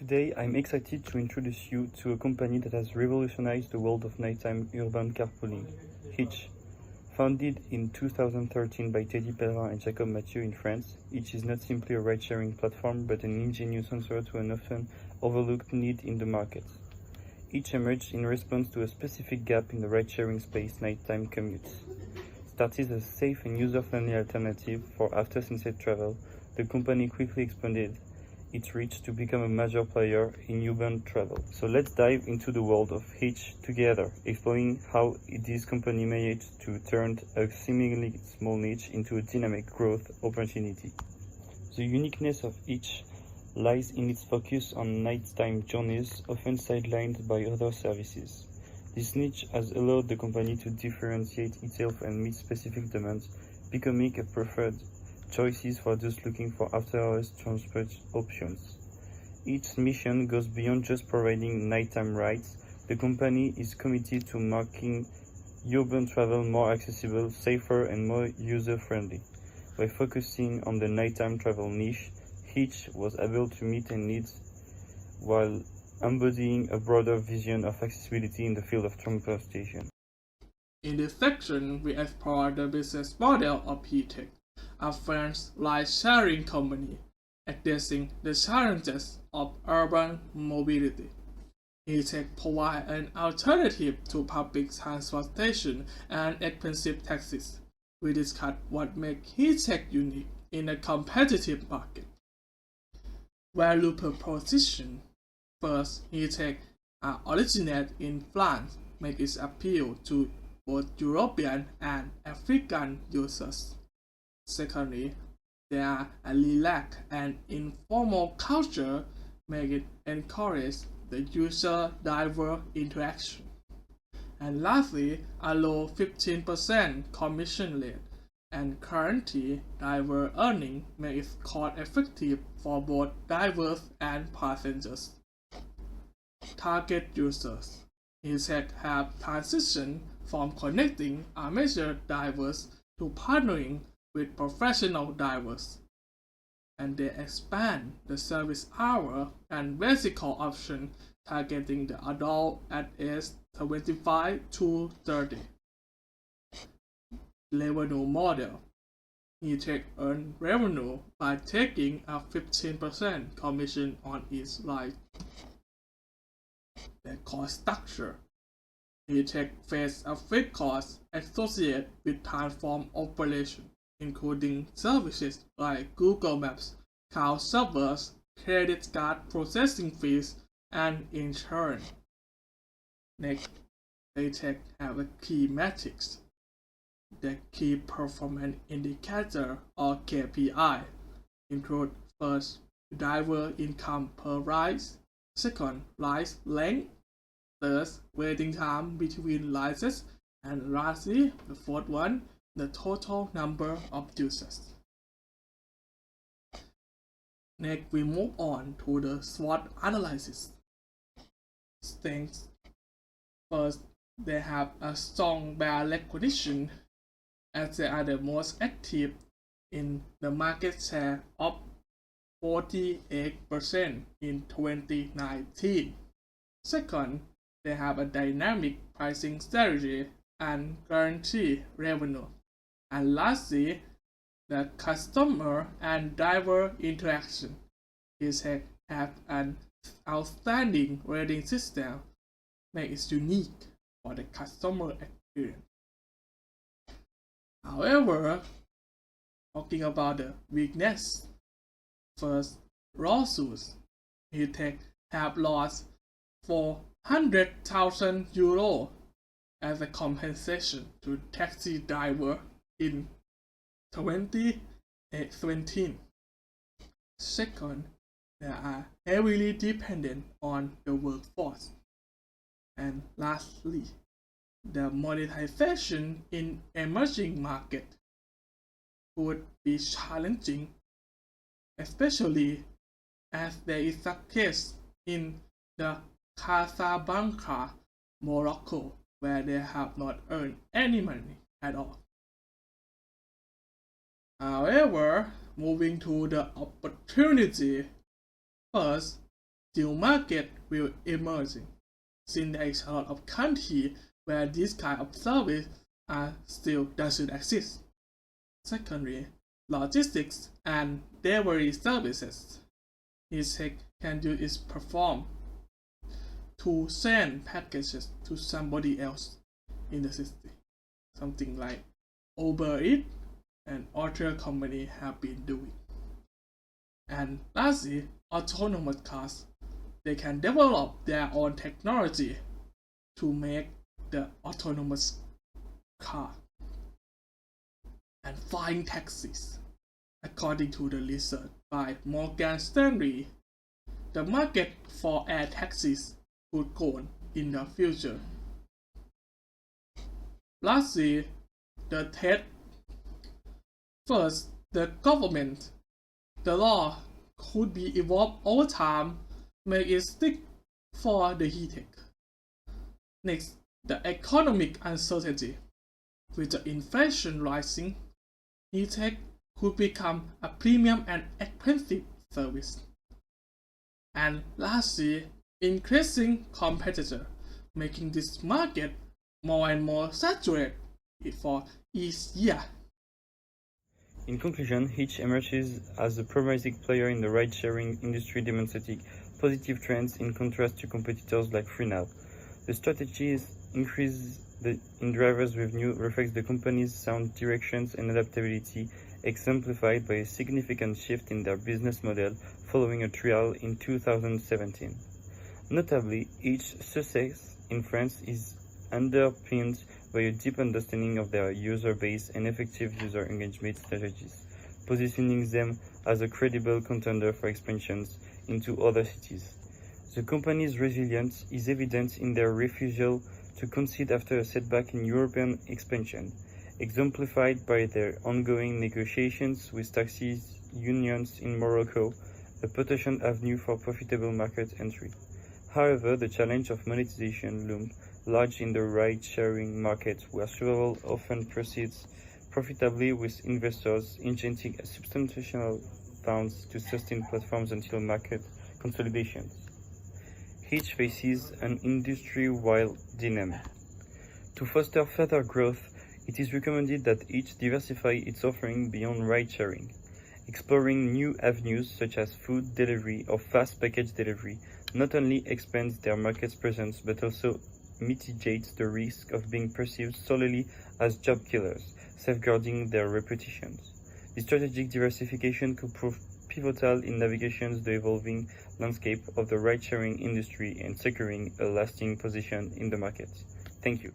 Today, I'm excited to introduce you to a company that has revolutionized the world of nighttime urban carpooling, Hitch. Founded in 2013 by Teddy Pellerin and Jacob Mathieu in France, Hitch is not simply a ride-sharing platform but an ingenious answer to an often overlooked need in the market. Hitch emerged in response to a specific gap in the ride-sharing space: nighttime commutes. Started as a safe and user-friendly alternative for after-sunset travel, the company quickly expanded its reach to become a major player in urban travel. So let's dive into the world of Hitch together, exploring how this company managed to turn a seemingly small niche into a dynamic growth opportunity. The uniqueness of Hitch lies in its focus on nighttime journeys, often sidelined by other services. This niche has allowed the company to differentiate itself and meet specific demands, becoming a preferred choice for those looking for after-hours transport options. Its mission goes beyond just providing nighttime rides. The company is committed to making urban travel more accessible, safer, and more user-friendly. By focusing on the nighttime travel niche, Hitch was able to meet their needs while embodying a broader vision of accessibility in the field of transportation. In this section, we explore the business model of MIDTERM, a French ride-sharing company addressing the challenges of urban mobility. MIDTERM provides an alternative to public transportation and expensive taxis. We discuss what makes MIDTERM unique in a competitive market. Value proposition. First, MIDTERM originated in France, make its appeal to both European and African users. Secondly, there are a relaxed and informal culture, make it encourage the user-driver interaction. And lastly, a low 15% commission rate and currently driver earning make it cost effective for both drivers and passengers. Target users. MIDTERM have transitioned from connecting amateur divers to partnering with professional divers, and they expand the service hour and bicycle option, targeting the adult at age 25 to 30. Revenue model. MIDTERM earn revenue by taking a 15% commission on each ride. The cost structure. MIDTERM face a fixed cost associated with transform operation, including services like Google Maps, cloud servers, credit card processing fees, and insurance. Next, MIDTERM have a key metrics. The key performance indicator or KPI include first, driver income per ride, second, ride length, third, waiting time between rides, and lastly, the fourth one, the total number of users. Next, we move on to the SWOT analysis. Strengths. First, they have a strong brand recognition as they are the most active in the market share of 48% in 2019. Second, they have a dynamic pricing strategy and guarantee revenue. And lastly, the customer and driver interaction. MIDTERM have an outstanding rating system, make it unique for the customer experience. However, talking about the weakness, first, lawsuits. MIDTERM have lost 400,000 euro as a compensation to taxi driver in 2017. Second, they are heavily dependent on the workforce. And lastly, the monetization in emerging market would be challenging, especially as there is a case in the Casablanca, Morocco, where they have not earned any money at all. However, moving to the opportunity, first, new market will emerge, since there is a lot of countries where this kind of service still doesn't exist. Secondly, logistics and delivery services. MIDTERM can do is perform to send packages to somebody else in the city, something like Uber Eats and other companies have been doing. And lastly, autonomous cars. They can develop their own technology to make the autonomous car. And flying taxis. According to the research by Morgan Stanley, the market for air taxis could grow in the future. Lastly, the threat. First, the government. The law could be evolved over time, make it stick for the tech. Next, the economic uncertainty. With the inflation rising, tech could become a premium and expensive service. And lastly, increasing competitor, making this market more and more saturated for each year. In conclusion, Hitch emerges as a promising player in the ride-sharing industry, demonstrating positive trends in contrast to competitors like FreeNow. The strategies in drivers revenue reflects the company's sound directions and adaptability, exemplified by a significant shift in their business model following a trial in 2017. Notably, each success in France is underpinned by a deep understanding of their user base and effective user engagement strategies, positioning them as a credible contender for expansions into other cities. The company's resilience is evident in their refusal to concede after a setback in European expansion, exemplified by their ongoing negotiations with taxi unions in Morocco, a potential avenue for profitable market entry. However, the challenge of monetization loomed large in the ride-sharing market, where several often proceeds profitably with investors injecting substantial funds to sustain platforms until market consolidation. Each faces an industry-wide dilemma. To foster further growth, it is recommended that each diversify its offering beyond ride-sharing, exploring new avenues such as food delivery or fast package delivery not only expands their market presence but also mitigates the risk of being perceived solely as job killers, safeguarding their reputations. This strategic diversification could prove pivotal in navigating the evolving landscape of the ride-sharing industry and securing a lasting position in the market. Thank you.